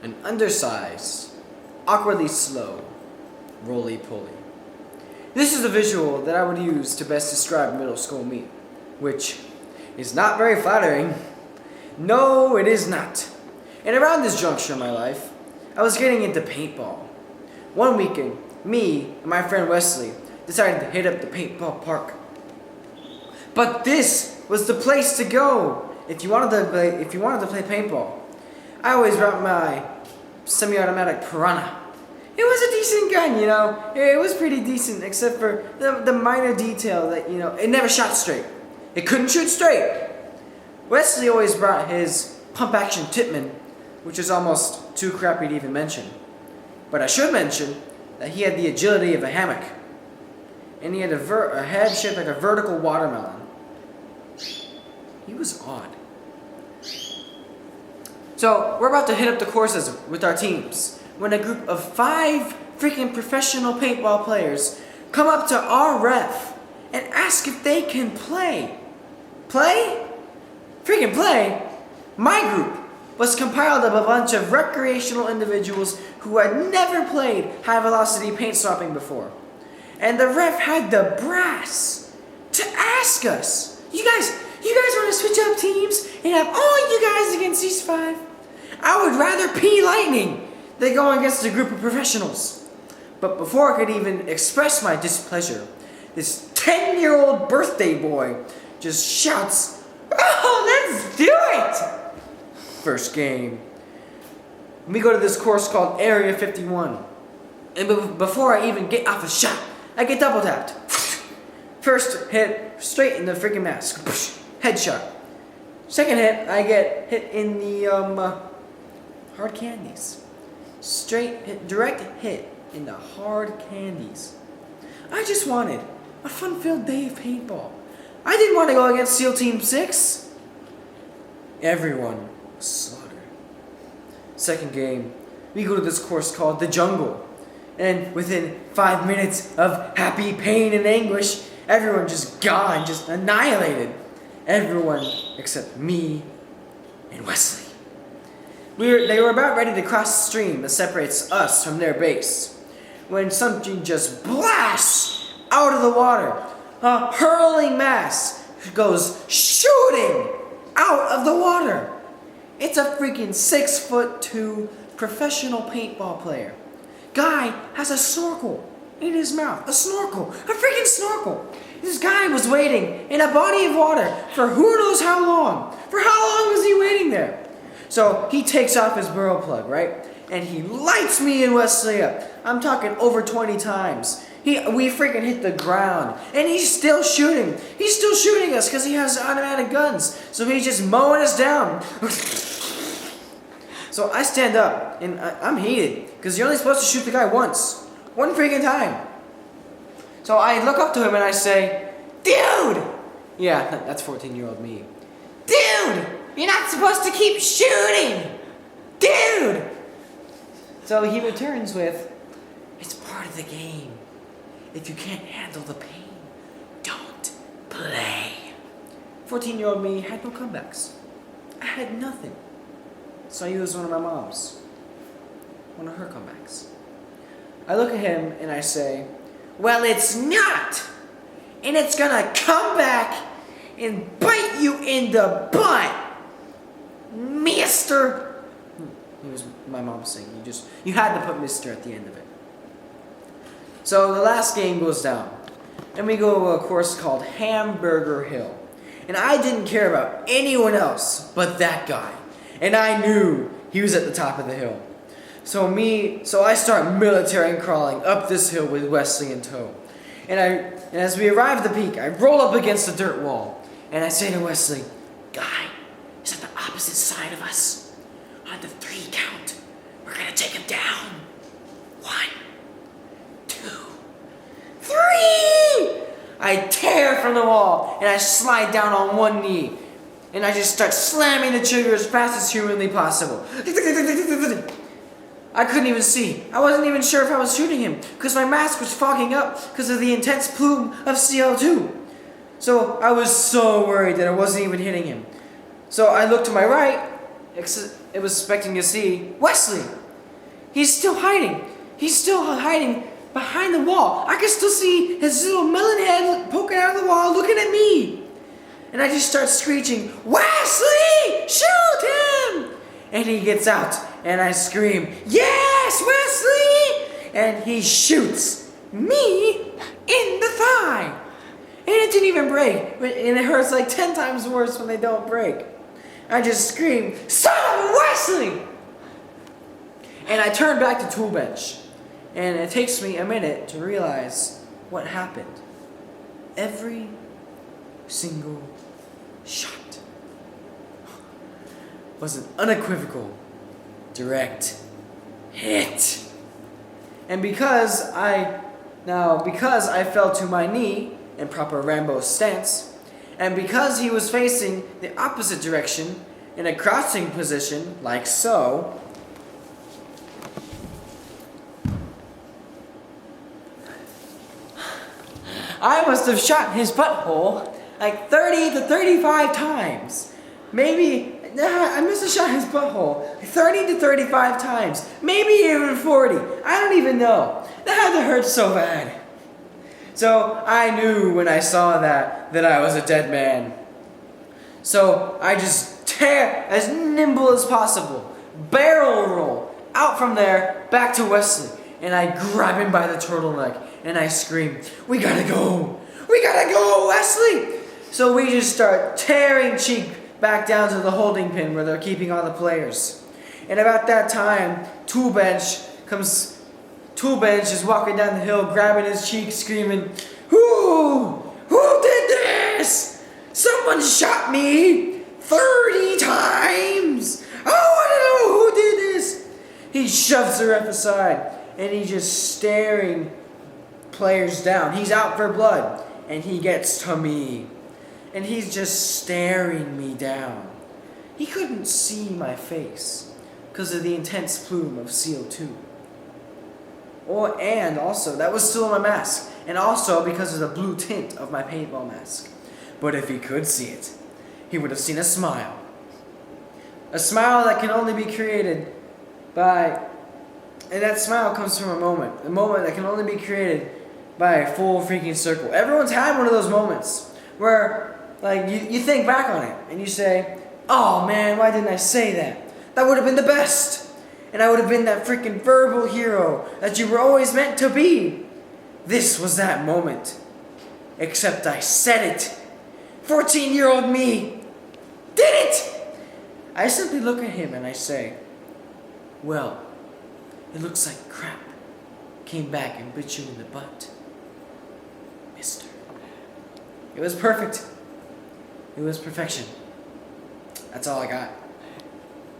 an undersized, awkwardly slow, roly-poly. This is the visual that I would use to best describe middle school me, which is not very flattering. No, it is not. And around this juncture in my life, I was getting into paintball. One weekend, me and my friend Wesley decided to hit up the paintball park. But this was the place to go if you wanted to play paintball. I always brought my semi-automatic Piranha. It was a decent gun, you know. It was pretty decent, except for the minor detail that, you know, it never shot straight. It couldn't shoot straight. Wesley always brought his pump-action Titman, which is almost too crappy to even mention. But I should mention that he had the agility of a hammock, and he had a head shaped like a vertical watermelon. He was odd. So we're about to hit up the courses with our teams when a group of 5 freaking professional paintball players come up to our ref and ask if they can play. Play? Freaking play? My group was compiled of a bunch of recreational individuals who had never played high-velocity paint swapping before. And the ref had the brass to ask us, you guys want to switch up teams and have all you guys against these 5? I would rather pee lightning than go against a group of professionals. But before I could even express my displeasure, this 10-year-old birthday boy just shouts, "Oh, let's do it!" First game. We go to this course called Area 51. And before I even get off a shot, I get double tapped. First hit, straight in the freaking mask. Headshot. Second hit, I get hit in the hard candies. Straight hit, direct hit in the hard candies. I just wanted a fun-filled day of paintball. I didn't want to go against SEAL Team 6. Everyone was slaughtered. Second game, we go to this course called The Jungle. And within 5 minutes of happy pain and anguish, everyone just gone, just annihilated. Everyone except me and Wesley. They were about ready to cross the stream that separates us from their base, when something just blasts out of the water. A hurling mass goes shooting out of the water. It's a freaking 6'2" professional paintball player. Guy has a snorkel in his mouth. A snorkel. A freaking snorkel. This guy was waiting in a body of water for who knows how long. For how long was he waiting there? So he takes off his burrow plug, right? And he lights me and Wesley up. I'm talking over 20 times. We freaking hit the ground. And he's still shooting. He's still shooting us because he has automatic guns. So he's just mowing us down. So I stand up, and I'm heated, because you're only supposed to shoot the guy once. One freaking time. So I look up to him and I say, "Dude!" Yeah, that's 14-year-old me. "Dude! You're not supposed to keep shooting! Dude!" So he returns with, "It's part of the game. If you can't handle the pain, don't play." 14-year-old me had no comebacks. I had nothing. So I used one of my mom's. One of her comebacks. I look at him and I say, "Well, it's not! And it's gonna come back and bite you in the butt, mister!" It was my mom saying, you had to put mister at the end of it. So the last game goes down. And we go to a course called Hamburger Hill. And I didn't care about anyone else but that guy. And I knew he was at the top of the hill. So I start military crawling up this hill with Wesley in tow. And as we arrive at the peak, I roll up against the dirt wall. And I say to Wesley, "Guy is at the opposite side of us. On the 3 count, we're going to take him down. 1, 2, 3! I tear from the wall, and I slide down on one knee. And I just start slamming the trigger as fast as humanly possible. I couldn't even see. I wasn't even sure if I was shooting him, because my mask was fogging up because of the intense plume of CO2. So I was so worried that I wasn't even hitting him. So I looked to my right, it was expecting to see Wesley. He's still hiding. He's still hiding behind the wall. I can still see his little melon head poking out of the wall, looking at me. And I just start screeching, Wesley, shoot him! And he gets out, and I scream, yes, Wesley! And he shoots me in the thigh. And it didn't even break. And it hurts like 10 times worse when they don't break. I just scream, son of a Wesley! And I turn back to Tool Bench. And it takes me a minute to realize what happened. Every single shot was an unequivocal, direct hit. And because I fell to my knee in proper Rambo stance, and because he was facing the opposite direction in a crouching position, like so, I must have shot his butthole like 30 to 35 times. Maybe, I must have shot his butthole 30 to 35 times. Maybe even 40. I don't even know. That had to hurt so bad. So I knew when I saw that I was a dead man. So I just tear as nimble as possible, barrel roll out from there back to Wesley. And I grab him by the turtleneck and I scream, we gotta go! We gotta go, Wesley! So we just start tearing cheek back down to the holding pin where they're keeping all the players. And about that time, Tool Bench is walking down the hill, grabbing his cheek, screaming, Who did this? Someone shot me 30 times! I want to know who did this! He shoves the ref aside, and he's just staring players down. He's out for blood, and he gets to me. And he's just staring me down. He couldn't see my face because of the intense plume of CO2. And also, that was still on my mask. And also because of the blue tint of my paintball mask. But if he could see it, he would have seen a smile. A smile that can only be created by... And that smile comes from a moment that can only be created by a full freaking circle. Everyone's had one of those moments where, like, you think back on it and you say, oh man, why didn't I say that? That would have been the best. And I would have been that freaking verbal hero that you were always meant to be. This was that moment. Except I said it. 14-year-old me did it! I simply look at him and I say, well, it looks like crap came back and bit you in the butt, mister. It was perfect. It was perfection. That's all I got.